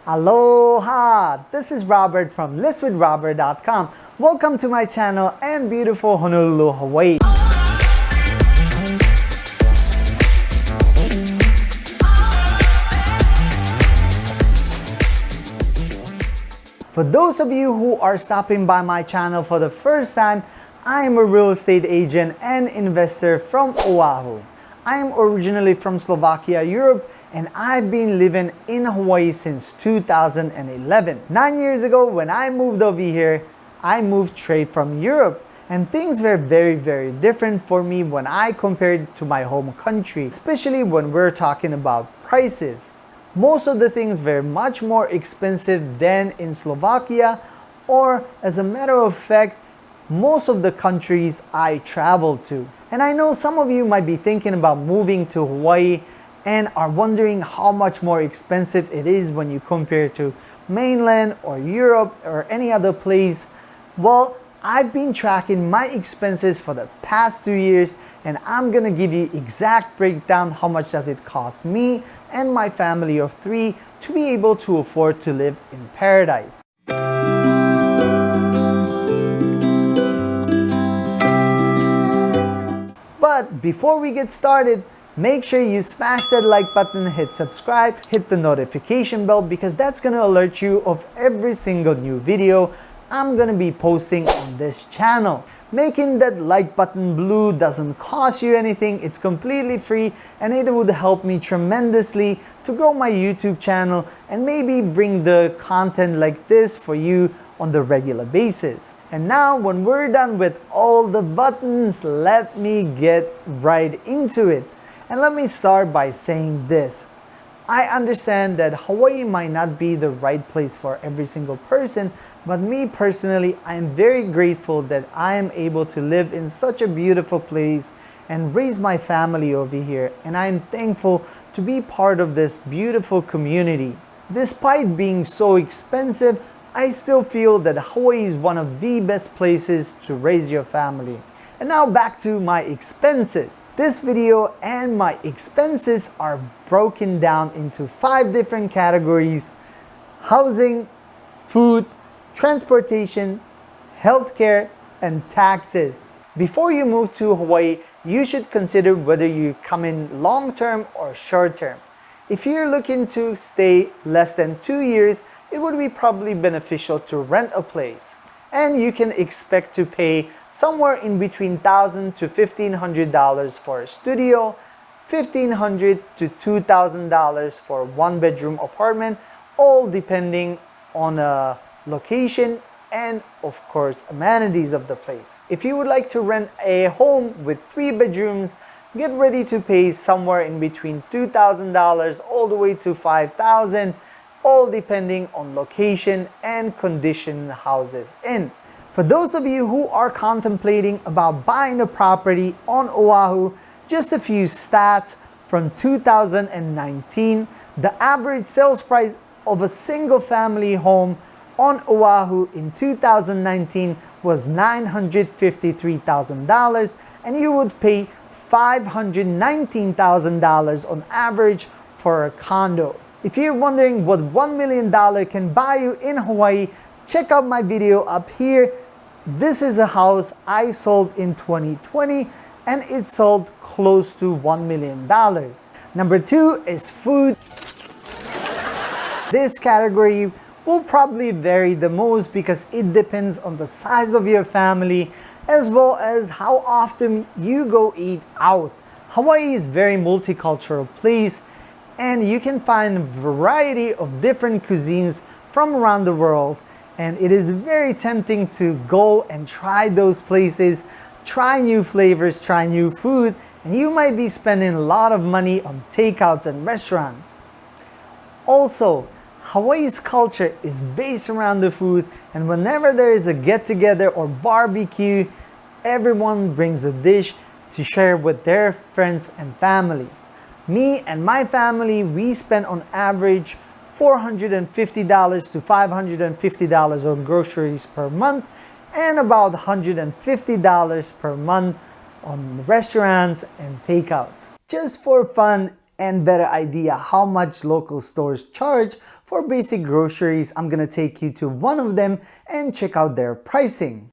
Aloha! This is Robert from listwithrobert.com. Welcome to my channel and beautiful Honolulu, Hawaii. For those of you who are stopping by my channel for the first time, I am a real estate agent and investor from Oahu. I am originally from Slovakia, Europe, and I've been living in Hawaii since 2011. 9 years ago, when I moved over here, I moved straight from Europe, and things were very different for me when I compared to my home country, especially when we're talking about prices. Most of the things were much more expensive than in Slovakia, or as a matter of fact, most of the countries I traveled to. And I know some of you might be thinking about moving to Hawaii and are wondering how much more expensive it is when you compare to mainland or Europe or any other place. Well, I've been tracking my expenses for the past 2 years, and I'm gonna give you exact breakdown how much does it cost me and my family of 3 to be able to afford to live in paradise. But before we get started, make sure you smash that like button, hit subscribe, hit the notification bell, because that's gonna alert you of every single new video I'm gonna be posting on this channel. Making that like button blue doesn't cost you anything, it's completely free, and it would help me tremendously to grow my YouTube channel and maybe bring the content like this for you on the regular basis. And now when we're done with all the buttons, let me get right into it. And let me start by saying this. I understand that Hawaii might not be the right place for every single person, but me personally, I am very grateful that I am able to live in such a beautiful place and raise my family over here, and I am thankful to be part of this beautiful community. Despite being so expensive, I still feel that Hawaii is one of the best places to raise your family. And now back to my expenses. This video and my expenses are broken down into 5 different categories: housing, food, transportation, healthcare, and taxes. Before you move to Hawaii, you should consider whether you come in long-term or short-term. If you're looking to stay less than 2 years, it would be probably beneficial to rent a place. And you can expect to pay somewhere in between $1,000 to $1,500 for a studio, $1,500 to $2,000 for a 1-bedroom apartment, all depending on a location and of course amenities of the place. If you would like to rent a home with 3 bedrooms, get ready to pay somewhere in between $2,000 all the way to $5,000, all depending on location and condition the house is in. For those of you who are contemplating about buying a property on Oahu, just a few stats from 2019. The average sales price of a single family home on Oahu in 2019 was $953,000, and you would pay $519,000 on average for a condo. If you're wondering what $1 million can buy you in Hawaii, check out my video up here. This is a house I sold in 2020, and it sold close to $1 million. Number 2 is food. This category will probably vary the most because it depends on the size of your family as well as how often you go eat out. Hawaii is a very multicultural place, and you can find a variety of different cuisines from around the world, and it is very tempting to go and try those places, try new flavors, try new food, and you might be spending a lot of money on takeouts and restaurants. Also, Hawaii's culture is based around the food, and whenever there is a get-together or barbecue, everyone brings a dish to share with their friends and family. Me and my family, we spend on average $450 to $550 on groceries per month, and about $150 per month on restaurants and takeouts. Just for fun, and better idea how much local stores charge for basic groceries, I'm gonna take you to one of them and check out their pricing.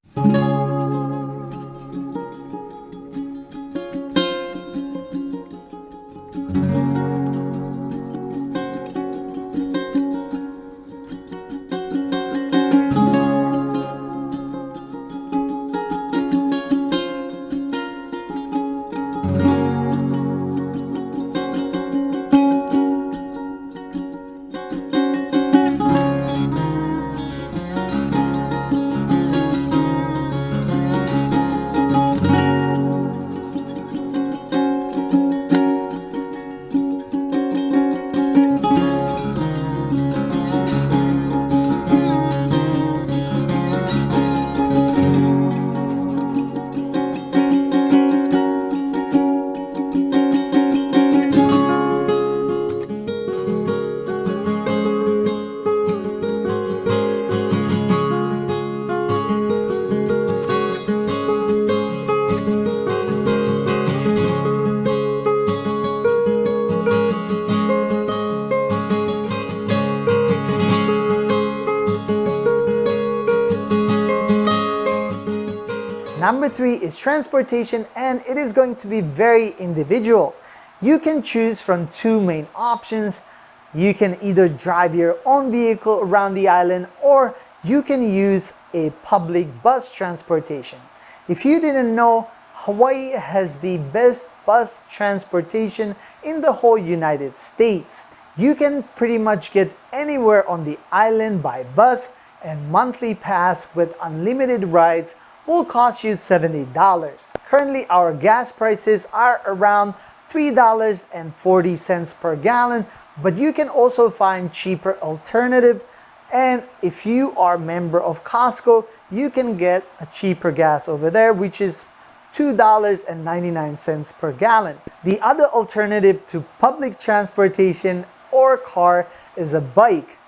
Number 3 is transportation, and it is going to be very individual. You can choose from two main options. You can either drive your own vehicle around the island, or you can use a public bus transportation. If you didn't know, Hawaii has the best bus transportation in the whole United States. You can pretty much get anywhere on the island by bus, and monthly pass with unlimited rides will cost you $70. Currently, our gas prices are around $3.40 per gallon, but you can also find cheaper alternative. And if you are a member of Costco, you can get a cheaper gas over there, which is $2.99 per gallon. The other alternative to public transportation or car is a bike.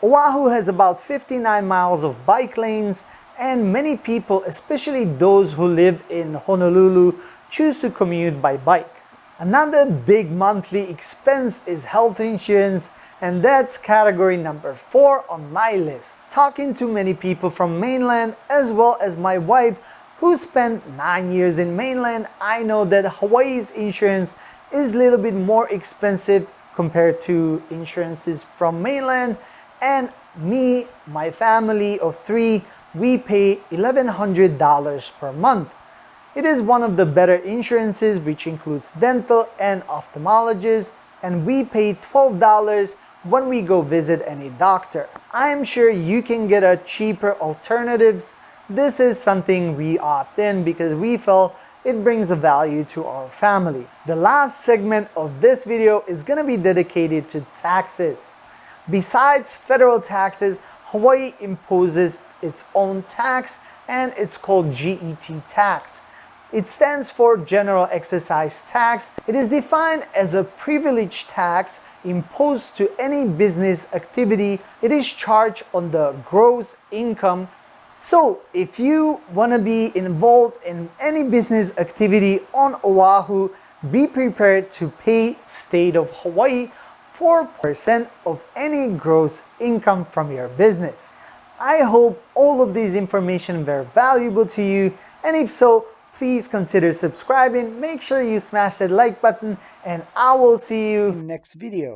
Oahu has about 59 miles of bike lanes, and many people, especially those who live in Honolulu, choose to commute by bike. Another big monthly expense is health insurance, and that's category number 4 on my list. Talking to many people from mainland, as well as my wife who spent 9 years in mainland, I know that Hawaii's insurance is a little bit more expensive compared to insurances from mainland, and me, my family of 3, we pay $1,100 per month. It is one of the better insurances, which includes dental and ophthalmologist, and we pay $12 when we go visit any doctor. I am sure you can get a cheaper alternatives. This is something we opt in because we felt it brings a value to our family. The last segment of this video is going to be dedicated to taxes. Besides federal taxes, Hawaii imposes its own tax, and it's called GET tax. It stands for General Excise Tax. It is defined as a privilege tax imposed to any business activity. It is charged on the gross income. So if you want to be involved in any business activity on Oahu, be prepared to pay State of Hawaii 4% of any gross income from your business. I hope all of these information were valuable to you, and if so, please consider subscribing. Make sure you smash that like button, and I will see you in the next video.